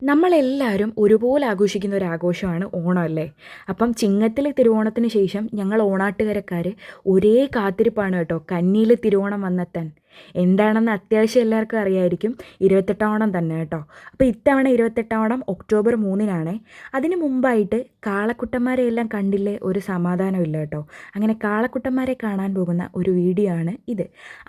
നമ്മളെല്ലാവരും ഒരുപോലെ ആഘോഷിക്കുന്ന ഒരു ആഘോഷമാണ് ഓണം അല്ലേ? അപ്പം ചിങ്ങത്തിലെ തിരുവോണത്തിന് ശേഷം ഞങ്ങൾ ഓണാട്ടുകരക്കാർ ഒരേ കാത്തിരിപ്പാണ് കേട്ടോ കന്നിയിലെ തിരുവോണം വന്നെത്താൻ. എന്താണെന്ന് അത്യാവശ്യം എല്ലാവർക്കും അറിയായിരിക്കും. 28ാം ഓണം തന്നെ കേട്ടോ. അപ്പോൾ ഇത്തവണ 28ാം ഓണം ഒക്ടോബർ 3-നാണേ. അതിന് മുമ്പായിട്ട് കാളക്കുട്ടന്മാരെ എല്ലാം കണ്ടില്ലേ, ഒരു സമാധാനമില്ല കേട്ടോ. അങ്ങനെ കാളക്കുട്ടന്മാരെ കാണാൻ പോകുന്ന ഒരു വീഡിയോ ആണ് ഇത്.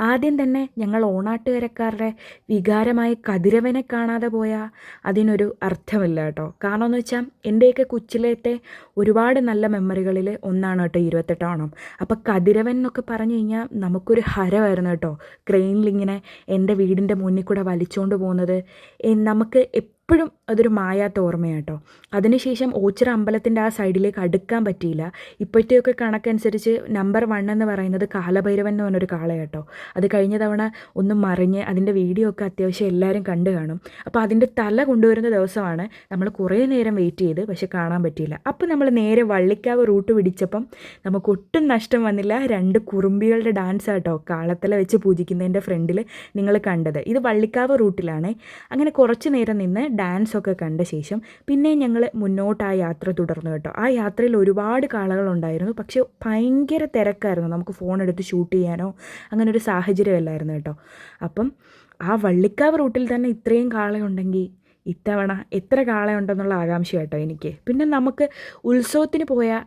ആദ്യം തന്നെ ഞങ്ങൾ ഓണാട്ടുകരക്കാരുടെ വികാരമായ കതിരവനെ കാണാതെ പോയാൽ അതിനൊരു അർത്ഥമില്ല കേട്ടോ. കാരണം എന്ന് വെച്ചാൽ എൻ്റെയൊക്കെ കൊച്ചിലത്തെ ഒരുപാട് നല്ല മെമ്മറികളിൽ ഒന്നാണ് കേട്ടോ 28ാം ഓണം. അപ്പോൾ കതിരവൻ എന്നൊക്കെ പറഞ്ഞു കഴിഞ്ഞാൽ നമുക്കൊരു ഹരമായിരുന്നു കേട്ടോ. ക്രെയിനിലിങ്ങനെ എൻ്റെ വീടിൻ്റെ മുന്നിൽ കൂടെ വലിച്ചുകൊണ്ട് പോകുന്നത് നമുക്ക് എപ്പോഴും അതൊരു മായാത്ത ഓർമ്മയാണ് കേട്ടോ. അതിനുശേഷം ഓച്ചിറ അമ്പലത്തിൻ്റെ ആ സൈഡിലേക്ക് അടുക്കാൻ പറ്റിയില്ല. ഇപ്പോഴത്തെയൊക്കെ കണക്കനുസരിച്ച് നമ്പർ 1 എന്ന് പറയുന്നത് കാലഭൈരവൻ എന്ന് പറഞ്ഞൊരു കാളയാണ് കേട്ടോ. അത് കഴിഞ്ഞ തവണ ഒന്ന് മറിഞ്ഞ് അതിൻ്റെ വീഡിയോ ഒക്കെ അത്യാവശ്യം എല്ലാവരും കണ്ടു കാണും. അപ്പോൾ അതിൻ്റെ തല കൊണ്ടുവരുന്ന ദിവസമാണ് നമ്മൾ കുറേ നേരം വെയിറ്റ് ചെയ്ത്, പക്ഷെ കാണാൻ പറ്റിയില്ല. അപ്പോൾ നമ്മൾ നേരെ വള്ളിക്കാവ് റൂട്ട് പിടിച്ചപ്പം നമുക്ക് ഒട്ടും നഷ്ടം വന്നില്ല. 2 കുറുമ്പികളുടെ ഡാൻസ് ആട്ടോ കാളത്തല വെച്ച് പൂജിക്കുന്നതിൻ്റെ ഫ്രണ്ടിൽ നിങ്ങൾ കണ്ടത്. ഇത് വള്ളിക്കാവ് റൂട്ടിലാണ്. അങ്ങനെ കുറച്ച് നേരം നിന്ന് ഡാൻസൊക്കെ കണ്ട ശേഷം പിന്നെ ഞങ്ങൾ മുന്നോട്ട് ആ യാത്ര തുടർന്നു കേട്ടോ. ആ യാത്രയിൽ ഒരുപാട് കാളകളുണ്ടായിരുന്നു, പക്ഷേ ഭയങ്കര തിരക്കായിരുന്നു. നമുക്ക് ഫോൺ എടുത്ത് ഷൂട്ട് ചെയ്യാനോ അങ്ങനെ ഒരു സാഹചര്യമല്ലായിരുന്നു കേട്ടോ. അപ്പം ആ വള്ളിക്കാവ് റൂട്ടിൽ തന്നെ ഇത്രയും കാളയുണ്ടെങ്കിൽ ഇത്തവണ എത്ര കാളയുണ്ടെന്നുള്ള ആകാംക്ഷ കേട്ടോ എനിക്ക്. പിന്നെ നമുക്ക് ഉത്സവത്തിന് പോയ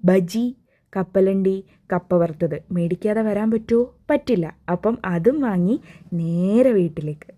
ബജി, കപ്പലണ്ടി, കപ്പ വറുത്തത് മേടിക്കാതെ വരാൻ പറ്റുമോ? പറ്റില്ല. അപ്പം അതും വാങ്ങി നേരെ വീട്ടിലേക്ക്.